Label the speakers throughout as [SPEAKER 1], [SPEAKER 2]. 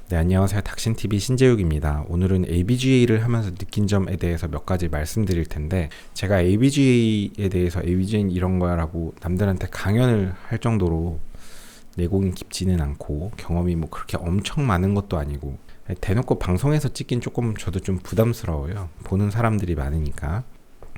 [SPEAKER 1] 네, 안녕하세요. 닥신TV 신재욱입니다. 오늘은 ABGA를 하면서 느낀 점에 대해서 몇 가지 말씀드릴 텐데, 제가 ABGA에 대해서 ABGA는 이런 거야 라고 남들한테 강연을 할 정도로 내공이 깊지는 않고 경험이 뭐 그렇게 엄청 많은 것도 아니고, 대놓고 방송에서 찍긴 조금 저도 좀 부담스러워요. 보는 사람들이 많으니까.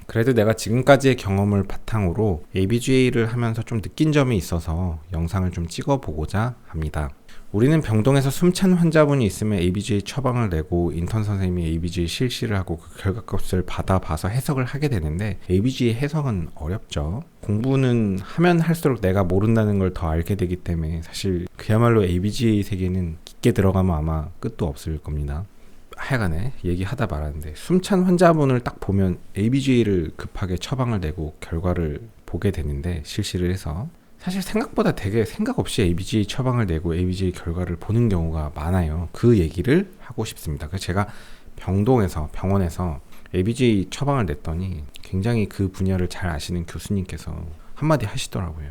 [SPEAKER 1] 그래도 내가 지금까지의 경험을 바탕으로 ABGA를 하면서 좀 느낀 점이 있어서 영상을 좀 찍어보고자 합니다. 우리는 병동에서 숨찬 환자분이 있으면 ABGA 처방을 내고 인턴 선생님이 ABGA 실시를 하고 그 결과값을 받아봐서 해석을 하게 되는데, ABGA 해석은 어렵죠. 공부는 하면 할수록 내가 모른다는 걸 더 알게 되기 때문에 사실 그야말로 ABGA 세계는 깊게 들어가면 아마 끝도 없을 겁니다. 하여간에 얘기하다 말았는데, 숨찬 환자분을 딱 보면 ABGA를 급하게 처방을 내고 결과를 보게 되는데, 실시를 해서 사실 생각보다 되게 생각 없이 ABGA 처방을 내고 ABGA 결과를 보는 경우가 많아요. 그 얘기를 하고 싶습니다. 그래서 제가 병원에서 ABGA 처방을 냈더니 굉장히 그 분야를 잘 아시는 교수님께서 한마디 하시더라고요.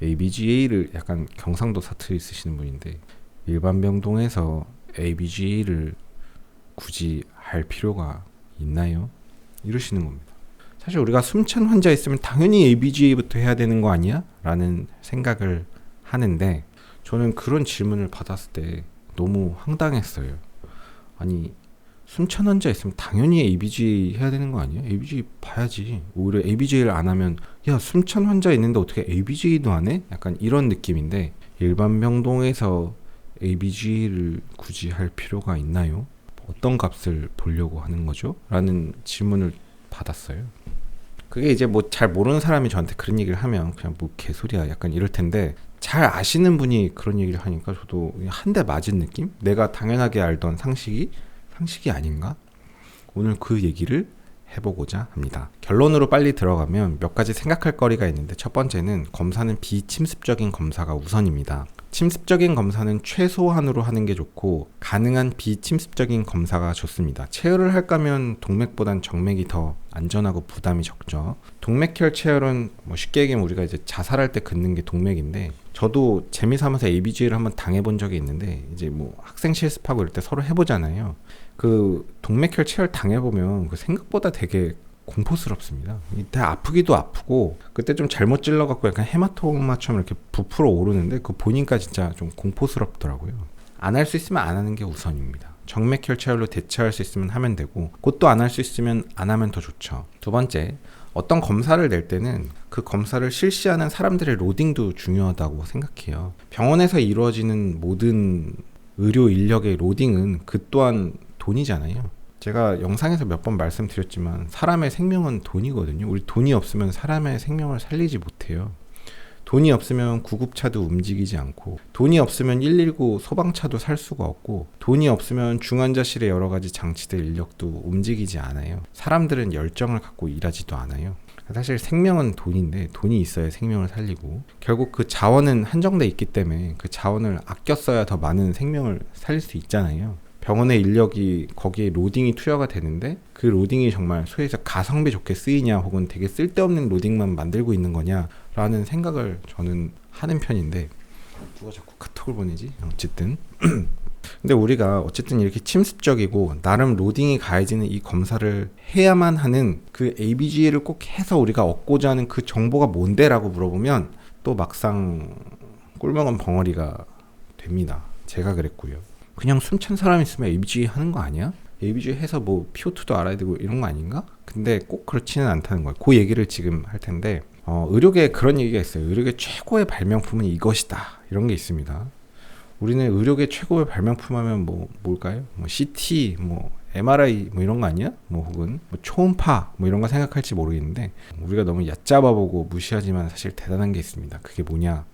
[SPEAKER 1] ABGA를, 약간 경상도 사투리 쓰시는 분인데, 일반 병동에서 ABGA를 굳이 할 필요가 있나요? 이러시는 겁니다. 사실 우리가 숨찬 환자 있으면 당연히 ABGA부터 해야 되는 거 아니야? 라는 생각을 하는데, 저는 그런 질문을 받았을 때 너무 황당했어요. 아니, 숨찬 환자 있으면 당연히 ABGA 해야 되는 거 아니야? ABGA 봐야지. 오히려 ABGA를 안 하면, 야, 숨찬 환자 있는데 어떻게 ABGA도 안 해? 약간 이런 느낌인데, 일반 병동에서 ABGA를 굳이 할 필요가 있나요? 어떤 값을 보려고 하는 거죠? 라는 질문을 받았어요. 그게 이제 뭐 잘 모르는 사람이 저한테 그런 얘기를 하면 그냥 뭐 개소리야 약간 이럴 텐데, 잘 아시는 분이 그런 얘기를 하니까 저도 한 대 맞은 느낌? 내가 당연하게 알던 상식이 아닌가? 오늘 그 얘기를 해보고자 합니다. 결론으로 빨리 들어가면 몇 가지 생각할 거리가 있는데, 첫 번째는 검사는 비침습적인 검사가 우선입니다. 침습적인 검사는 최소한으로 하는 게 좋고, 가능한 비침습적인 검사가 좋습니다. 체열을 할 거면 동맥보단 정맥이 더 안전하고 부담이 적죠. 동맥혈 체열은 뭐 쉽게 얘기하면 우리가 이제 자살할 때 긋는 게 동맥인데, 저도 재미삼아서 ABGA를 한번 당해본 적이 있는데, 이제 뭐 학생 실습하고 이럴 때 서로 해보잖아요. 그 동맥혈 체열 당해보면 그 생각보다 되게 공포스럽습니다. 이때 아프기도 아프고, 그때 좀 잘못 찔러갖고 약간 헤마토마처럼 이렇게 부풀어 오르는데, 그 보니까 진짜 좀 공포스럽더라고요. 안 할 수 있으면 안 하는 게 우선입니다. 정맥혈 체열로 대처할 수 있으면 하면 되고, 그것도 안 할 수 있으면 안 하면 더 좋죠. 두 번째, 어떤 검사를 낼 때는 그 검사를 실시하는 사람들의 로딩도 중요하다고 생각해요. 병원에서 이루어지는 모든 의료 인력의 로딩은 그 또한 돈이잖아요. 제가 영상에서 몇 번 말씀드렸지만 사람의 생명은 돈이거든요. 우리 돈이 없으면 사람의 생명을 살리지 못해요. 돈이 없으면 구급차도 움직이지 않고, 돈이 없으면 119 소방차도 살 수가 없고, 돈이 없으면 중환자실의 여러 가지 장치들 인력도 움직이지 않아요. 사람들은 열정을 갖고 일하지도 않아요. 사실 생명은 돈인데, 돈이 있어야 생명을 살리고, 결국 그 자원은 한정돼 있기 때문에 그 자원을 아껴 써야 더 많은 생명을 살릴 수 있잖아요. 병원의 인력이 거기에 로딩이 투여가 되는데, 그 로딩이 정말 소위해서 가성비 좋게 쓰이냐, 혹은 되게 쓸데없는 로딩만 만들고 있는 거냐 라는 생각을 저는 하는 편인데, 누가 자꾸 카톡을 보내지? 어쨌든 근데 우리가 어쨌든 이렇게 침습적이고 나름 로딩이 가해지는 이 검사를 해야만 하는 그 ABGA를 꼭 해서 우리가 얻고자 하는 그 정보가 뭔데? 라고 물어보면 또 막상 꿀먹은 벙어리가 됩니다. 제가 그랬고요. 그냥 숨찬 사람 있으면 ABGA 하는 거 아니야? ABGA 해서 뭐 PO2도 알아야 되고 이런 거 아닌가? 근데 꼭 그렇지는 않다는 거예요. 그 얘기를 지금 할 텐데, 의료계에 그런 얘기가 있어요. 의료계 최고의 발명품은 이것이다, 이런 게 있습니다. 우리는 의료계 최고의 발명품 하면 뭐 뭘까요? 뭐 CT, 뭐 MRI 뭐 이런 거 아니야? 뭐 혹은 뭐 초음파 뭐 이런 거 생각할지 모르겠는데, 우리가 너무 얕잡아보고 무시하지만 사실 대단한 게 있습니다. 그게 뭐냐?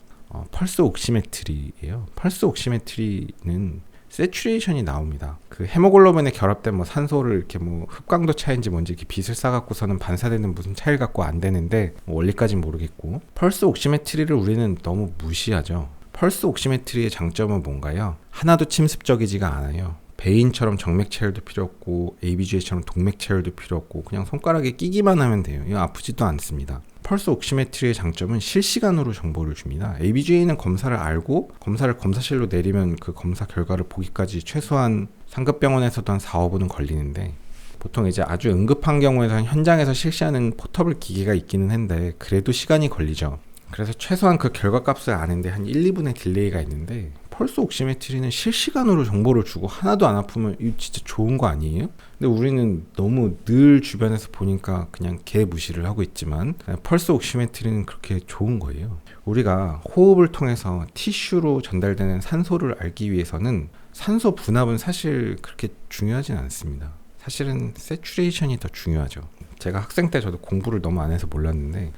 [SPEAKER 1] 펄스 옥시메트리예요. 펄스 옥시메트리는 세츄레이션이 나옵니다. 그 헤모글로빈에 결합된 뭐 산소를 이렇게 뭐 흡강도 차인지 뭔지 이렇게 빛을 쏴갖고서는 반사되는 무슨 차이를 갖고 안 되는데, 뭐 원리까지는 모르겠고, 펄스 옥시메트리를 우리는 너무 무시하죠. 펄스 옥시메트리의 장점은 뭔가요? 하나도 침습적이지가 않아요. 베인처럼 정맥 체열도 필요 없고, ABGA처럼 동맥 체열도 필요 없고, 그냥 손가락에 끼기만 하면 돼요. 이거 아프지도 않습니다. 펄스 옥시메트리의 장점은 실시간으로 정보를 줍니다. ABGA는 검사를 알고 검사를 검사실로 내리면 그 검사 결과를 보기까지 최소한 상급병원에서도 한 4-5분은 걸리는데, 보통 이제 아주 응급한 경우에는 현장에서 실시하는 포터블 기기가 있기는 한데 그래도 시간이 걸리죠. 그래서 최소한 그 결과값을 아는데 한 1-2분의 딜레이가 있는데, 펄스 옥시메트리는 실시간으로 정보를 주고 하나도 안 아프면 이거 진짜 좋은 거 아니에요? 근데 우리는 너무 늘 주변에서 보니까 그냥 개 무시를 하고 있지만 펄스 옥시메트리는 그렇게 좋은 거예요. 우리가 호흡을 통해서 티슈로 전달되는 산소를 알기 위해서는 산소 분압은 사실 그렇게 중요하진 않습니다. 사실은 세츄레이션이 더 중요하죠. 제가 학생 때 저도 공부를 너무 안 해서 몰랐는데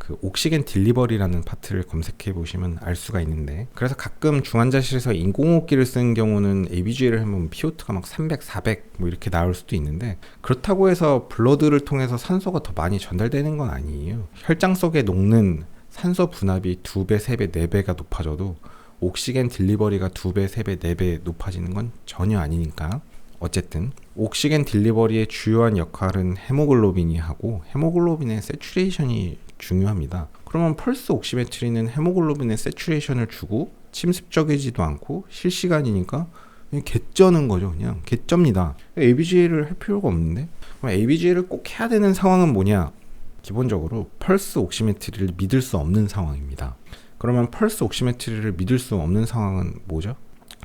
[SPEAKER 1] 그 옥시겐 딜리버리라는 파트를 검색해 보시면 알 수가 있는데, 그래서 가끔 중환자실에서 인공호흡기를 쓰는 경우는 ABGA를 하면 PO2가 막 300, 400 뭐 이렇게 나올 수도 있는데, 그렇다고 해서 블러드를 통해서 산소가 더 많이 전달되는 건 아니에요. 혈장 속에 녹는 산소 분압이 2배, 3배, 4배가 높아져도 옥시겐 딜리버리가 2배, 3배, 4배 높아지는 건 전혀 아니니까. 어쨌든 옥시겐 딜리버리의 주요한 역할은 헤모글로빈이 하고, 헤모글로빈의 세츄레이션이 중요합니다. 그러면 펄스 옥시메트리는 헤모글로빈의 세츄레이션을 주고 침습적이지도 않고 실시간이니까 개쩌는 거죠. 그냥 개쩝니다. ABGA를 할 필요가 없는데, 그럼 ABGA를 꼭 해야 되는 상황은 뭐냐? 기본적으로 펄스 옥시메트리를 믿을 수 없는 상황입니다. 그러면 펄스 옥시메트리를 믿을 수 없는 상황은 뭐죠?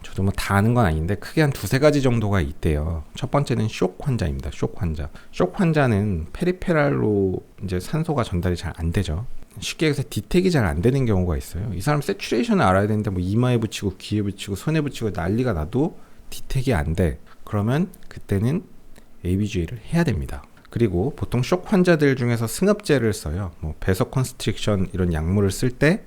[SPEAKER 1] 저도 뭐 다 아는 건 아닌데 크게 한 2-3가지 정도가 있대요. 첫 번째는 쇼크 환자입니다. 쇼크 환자. 쇼크 환자는 페리페랄로 이제 산소가 전달이 잘 안 되죠. 쉽게 해서 디텍이 잘 안 되는 경우가 있어요. 이 사람 세츄레이션을 알아야 되는데 뭐 이마에 붙이고 귀에 붙이고 손에 붙이고 난리가 나도 디텍이 안 돼. 그러면 그때는 ABGA를 해야 됩니다. 그리고 보통 쇼크 환자들 중에서 승합제를 써요. 뭐 베서 컨스트릭션 이런 약물을 쓸 때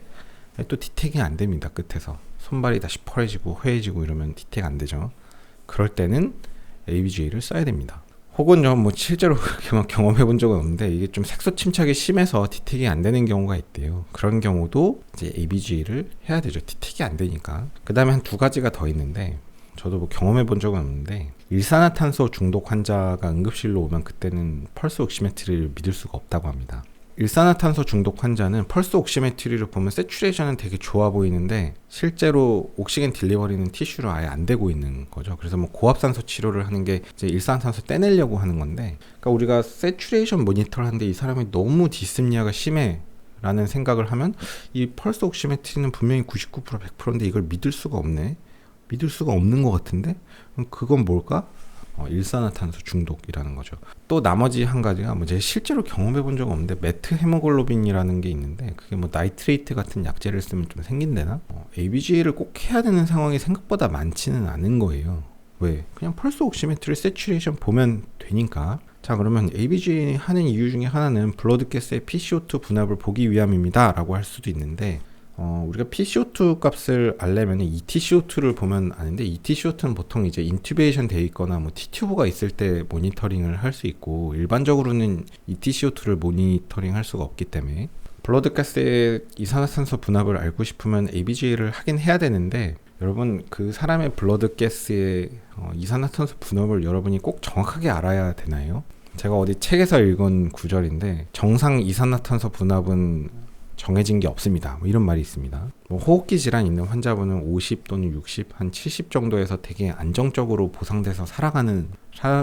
[SPEAKER 1] 또 디텍이 안 됩니다. 끝에서 손발이 다시 펄해지고 회해지고 이러면 디텍 안 되죠. 그럴 때는 ABGA를 써야 됩니다. 혹은 좀 뭐 실제로 그렇게 막 경험해 본 적은 없는데, 이게 좀 색소 침착이 심해서 디텍이 안 되는 경우가 있대요. 그런 경우도 이제 ABGA를 해야 되죠. 디텍이 안 되니까. 그 다음에 한 2가지가 더 있는데, 저도 뭐 경험해 본 적은 없는데, 일산화탄소 중독 환자가 응급실로 오면 그때는 펄스 옥시메트리를 믿을 수가 없다고 합니다. 일산화탄소 중독 환자는 펄스 옥시메트리를 보면 세츄레이션은 되게 좋아 보이는데 실제로 옥시겐 딜리버리는 티슈로 아예 안 되고 있는 거죠. 그래서 뭐 고압산소 치료를 하는 게 이제 일산화탄소 떼내려고 하는 건데, 그러니까 우리가 세츄레이션 모니터를 하는데 이 사람이 너무 디스프니아가 심해 라는 생각을 하면 이 펄스 옥시메트리는 분명히 99% 100%인데 이걸 믿을 수가 없네. 믿을 수가 없는 것 같은데? 그럼 그건 뭘까? 일산화탄소 중독이라는 거죠. 또 나머지 한 가지가 뭐 제가 실제로 경험해 본 적은 없는데 메트 헤모글로빈이라는 게 있는데, 그게 뭐 나이트레이트 같은 약제를 쓰면 좀 생긴대나? ABGA를 꼭 해야 되는 상황이 생각보다 많지는 않은 거예요. 왜? 그냥 펄스 옥시메트리 세츄레이션 보면 되니까. 자, 그러면 ABGA 하는 이유 중에 하나는 블러드 가스의 PCO2 분압을 보기 위함입니다 라고 할 수도 있는데, 우리가 PCO2 값을 알려면 ETCO2를 보면 아는데, ETCO2는 보통 이제 인튜베이션 돼 있거나 뭐 T튜브가 있을 때 모니터링을 할 수 있고, 일반적으로는 ETCO2를 모니터링 할 수가 없기 때문에 블러드 가스의 이산화탄소 분압을 알고 싶으면 ABGA를 하긴 해야 되는데, 여러분 그 사람의 블러드 가스의 이산화탄소 분압을 여러분이 꼭 정확하게 알아야 되나요? 제가 어디 책에서 읽은 구절인데, 정상 이산화탄소 분압은 정해진 게 없습니다. 뭐 이런 말이 있습니다. 뭐 호흡기 질환 있는 환자분은 50 또는 60, 한 70 정도에서 되게 안정적으로 보상돼서 살아가는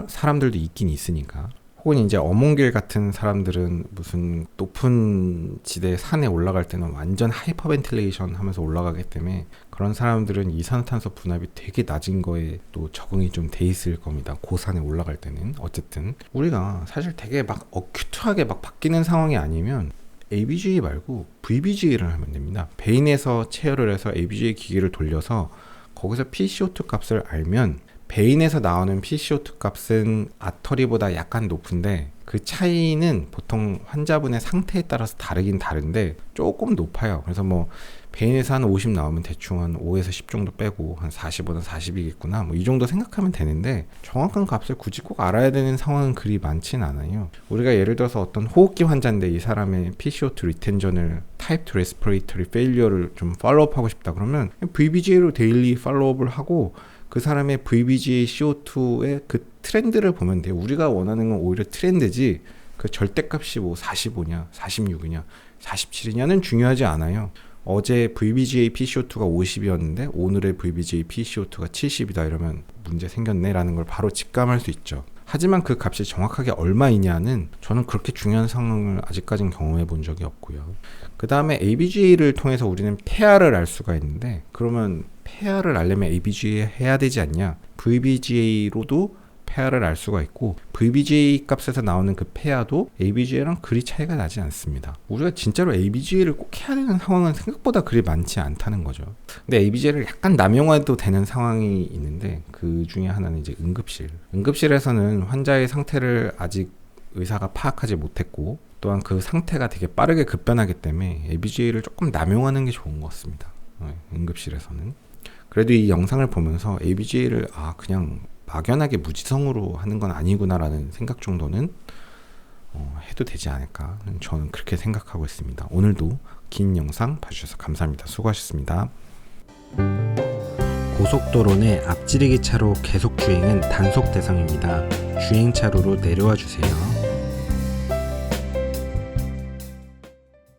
[SPEAKER 1] 사람들도 있긴 있으니까. 혹은 이제 어몽길 같은 사람들은 무슨 높은 지대 산에 올라갈 때는 완전 하이퍼벤틸레이션 하면서 올라가기 때문에 그런 사람들은 이산화탄소 분압이 되게 낮은 거에 또 적응이 좀 돼 있을 겁니다. 고산에 올라갈 때는. 어쨌든 우리가 사실 되게 막 어큐트하게 막 바뀌는 상황이 아니면 ABGA 말고 VBGA를 하면 됩니다. 베인에서 체열을 해서 ABGA 기기를 돌려서 거기서 PCO2 값을 알면, 베인에서 나오는 PCO2 값은 아터리보다 약간 높은데 그 차이는 보통 환자분의 상태에 따라서 다르긴 다른데 조금 높아요. 그래서 뭐 베인에서 한 50 나오면 대충 한 5에서 10 정도 빼고 한 45는 40이겠구나 뭐 이 정도 생각하면 되는데, 정확한 값을 굳이 꼭 알아야 되는 상황은 그리 많진 않아요. 우리가 예를 들어서 어떤 호흡기 환자인데 이 사람의 PCO2 리텐전을 타입 2 레스피레이터리 페일리어를 좀 팔로우업 하고 싶다 그러면 VBGA로 데일리 팔로우업을 하고 그 사람의 VBGA CO2의 그 트렌드를 보면 돼요. 우리가 원하는 건 오히려 트렌드지 그 절대값이 뭐 45냐, 46이냐, 47이냐는 중요하지 않아요. 어제 VBGA PCO2가 50이었는데 오늘의 VBGA PCO2가 70이다 이러면 문제 생겼네 라는 걸 바로 직감할 수 있죠. 하지만 그 값이 정확하게 얼마이냐는 저는 그렇게 중요한 상황을 아직까지는 경험해 본 적이 없고요. 그 다음에 ABGA를 통해서 우리는 폐하를 알 수가 있는데, 그러면 폐하를 알려면 ABGA 해야 되지 않냐? VBGA로도 폐하를 알 수가 있고, VBGA 값에서 나오는 그 폐하도 ABGA랑 그리 차이가 나지 않습니다. 우리가 진짜로 ABGA를 꼭 해야 되는 상황은 생각보다 그리 많지 않다는 거죠. 근데 ABGA를 약간 남용해도 되는 상황이 있는데, 그 중에 하나는 이제 응급실. 응급실에서는 환자의 상태를 아직 의사가 파악하지 못했고, 또한 그 상태가 되게 빠르게 급변하기 때문에 ABGA를 조금 남용하는 게 좋은 것 같습니다. 응급실에서는. 그래도 이 영상을 보면서 ABGA를 그냥 막연하게 무지성으로 하는 건 아니구나라는 생각 정도는 해도 되지 않을까, 저는 그렇게 생각하고 있습니다. 오늘도 긴 영상 봐주셔서 감사합니다. 수고하셨습니다. 고속도로 내 앞지르기 차로 계속 주행은 단속 대상입니다. 주행 차로로 내려와 주세요.